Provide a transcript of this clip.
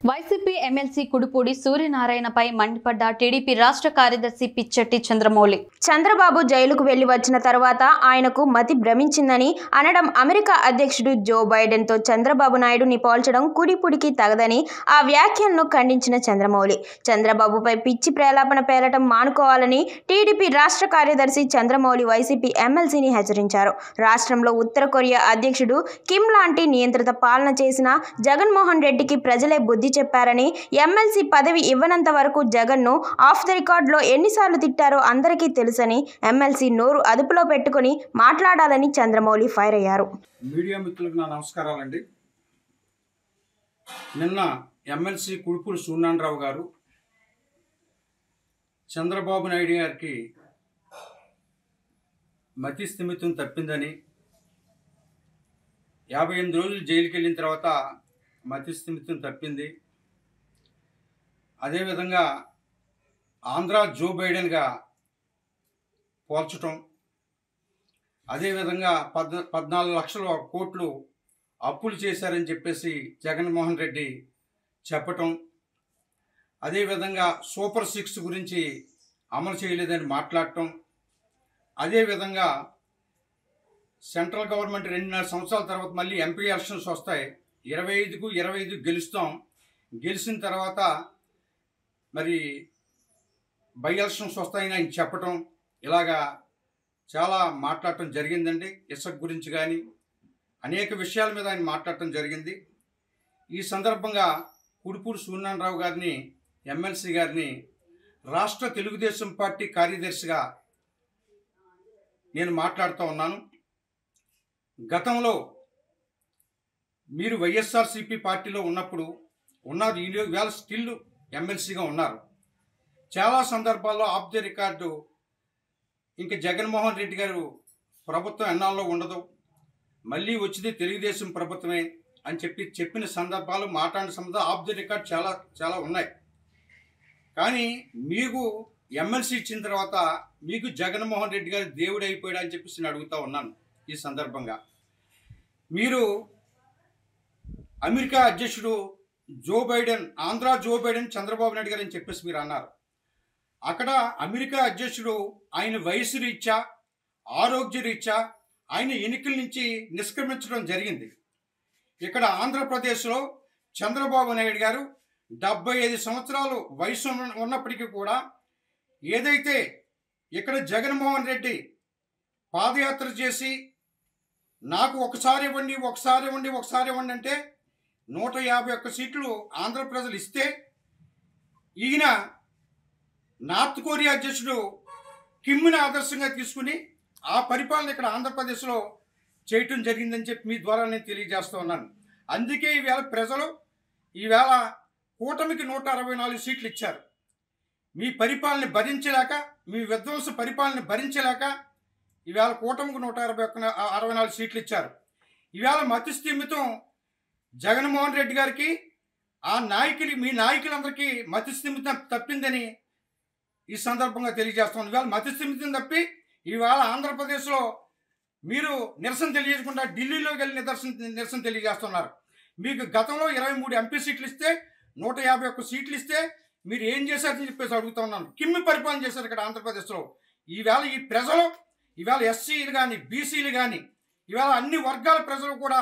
YCP MLC Kudupudi సూర్యనారాయణపై మండిపడ్డ TDP రాష్ట్ర కార్యదర్శి పిచ్చెట్టి చంద్రమౌళి. చంద్రబాబు జైలుకు వెళ్లి వచ్చిన తర్వాత ఆయనకు మతి భ్రమించిందని అనడం, అమెరికా అధ్యక్షుడు జో బైడెన్తో చంద్రబాబు నాయుడుని పోల్చడం కుడిపుడికి తగదని ఆ వ్యాఖ్యలను ఖండించిన చంద్రమౌళి, చంద్రబాబుపై పిచ్చి ప్రేలాపన పేలటం మానుకోవాలని టీడీపీ రాష్ట్ర కార్యదర్శి చంద్రమౌళి వైసీపీ ఎమ్మెల్సీని హెచ్చరించారు. రాష్ట్రంలో ఉత్తర కొరియా అధ్యక్షుడు కిమ్ లాంటి నియంత్రిత పాలన చేసిన జగన్మోహన్ రెడ్డికి ప్రజలే బుద్ధి చెప్పారని, ఎమ్మెల్సీ పదవి ఇవ్వనంత వరకు జగన్ను ఆఫ్ ది రికార్డులో ఎన్నిసార్లు తిట్టారో అందరికీ తెలుసని, ఎమ్మెల్సీ నోరు అదుపులో పెట్టుకుని మాట్లాడాలని చంద్రమౌళి ఫైర్ అయ్యారు. మీడియా మిత్రులకు నా నమస్కారాలండి. నిన్న ఎమ్మెల్సీ కుడుపూడి సూర్యనారాయణ గారు చంద్రబాబు నాయుడు గారికి మతి స్థిమితం తప్పిందని, 58 రోజులు జైలుకి వెళ్ళిన తర్వాత మతి స్థిమితం తప్పింది, అదేవిధంగా ఆంధ్ర జో బైడెన్గా పోల్చటం, అదేవిధంగా 14 లక్షల కోట్లు అప్పులు చేశారని చెప్పేసి జగన్మోహన్ రెడ్డి చెప్పటం, అదేవిధంగా సూపర్ 6 గురించి అమలు చేయలేదని మాట్లాడటం, అదేవిధంగా సెంట్రల్ గవర్నమెంట్ 2.5 సంవత్సరాల తర్వాత మళ్ళీ ఎంపీ ఎలక్షన్స్ వస్తాయి, 25కు 25 గెలుస్తాం, గెలిచిన తర్వాత మరి బై ఎలక్షన్స్ వస్తాయని ఆయన చెప్పటం, ఇలాగా చాలా మాట్లాడటం జరిగిందండి. ఇసుక గురించి కానీ అనేక విషయాల మీద ఆయన మాట్లాడటం జరిగింది. ఈ సందర్భంగా కుడుపూడి సూర్యనారాయణ గారిని, ఎమ్మెల్సీ గారిని రాష్ట్ర తెలుగుదేశం పార్టీ కార్యదర్శిగా నేను మాట్లాడుతూ ఉన్నాను. గతంలో మీరు వైఎస్ఆర్సీపీ పార్టీలో ఉన్నప్పుడు ఉన్నారు, ఈవేళ స్టిల్ ఎమ్మెల్సీగా ఉన్నారు. చాలా సందర్భాల్లో ఆఫ్ ది రికార్డు ఇంకా జగన్మోహన్ రెడ్డి గారు ప్రభుత్వం ఎన్నాళ్ళలో ఉండదు, మళ్ళీ వచ్చింది తెలుగుదేశం ప్రభుత్వమే అని చెప్పిన సందర్భాలు, మాట్లాడిన సందర్భాలు ఆఫ్ ది రికార్డ్ చాలా చాలా ఉన్నాయి. కానీ మీకు ఎమ్మెల్సీ ఇచ్చిన తర్వాత మీకు జగన్మోహన్ రెడ్డి గారు దేవుడు అయిపోయాడు అని చెప్పేసి నేను అడుగుతూ ఉన్నాను. ఈ సందర్భంగా మీరు అమెరికా అధ్యక్షుడు Joe Biden, Andhra Joe Biden Chandrababu Naidu garu అని చెప్పేసి మీరు అన్నారు. అక్కడ అమెరికా అధ్యక్షుడు ఆయన వయసు రీత్యా, ఆరోగ్య రీత్యా ఆయన ఎన్నికల నుంచి నిష్క్రమించడం జరిగింది. ఇక్కడ ఆంధ్రప్రదేశ్లో చంద్రబాబు నాయుడు గారు 75 సంవత్సరాలు వయసు ఉన్నప్పటికీ కూడా ఏదైతే ఇక్కడ జగన్మోహన్ రెడ్డి పాదయాత్ర చేసి నాకు ఒకసారి ఇవ్వండి అంటే 151 సీట్లు ఆంధ్ర ప్రజలు ఇస్తే, ఈయన నార్త్ కొరియా అధ్యక్షుడు కిమ్ని ఆదర్శంగా తీసుకుని ఆ పరిపాలన ఇక్కడ ఆంధ్రప్రదేశ్లో చేయటం జరిగిందని చెప్పి మీ ద్వారా నేను తెలియజేస్తూ ఉన్నాను. అందుకే ఈవేళ ప్రజలు ఈవేళ కూటమికి 164 సీట్లు ఇచ్చారు. మీ పరిపాలన భరించలేక, మీ విధ్వంస పరిపాలన భరించలేక ఈవేళ కూటమికి 164 సీట్లు ఇచ్చారు. ఈవేళ మతి స్థిమితం జగన్మోహన్ రెడ్డి గారికి, ఆ నాయకులు, మీ నాయకులందరికీ మతి స్థిమితం తప్పిందని ఈ సందర్భంగా తెలియజేస్తున్నాను. ఈవేళ మతి స్థిమితం తప్పి ఈవేళ ఆంధ్రప్రదేశ్లో మీరు నిరసన తెలియజేయకుండా ఢిల్లీలోకి వెళ్ళి నిరసన తెలియజేస్తున్నారు. మీకు గతంలో 23 ఎంపీ సీట్లు ఇస్తే 151 సీట్లు ఇస్తే మీరు ఏం చేశారని చెప్పేసి అడుగుతూ ఉన్నాను. కిమ్మి పరిపాలన చేశారు ఇక్కడ ఆంధ్రప్రదేశ్లో. ఈవేళ ఈ ప్రజలు, ఈవేళ ఎస్సీలు కానీ, బీసీలు కానీ, ఈవేళ అన్ని వర్గాల ప్రజలు కూడా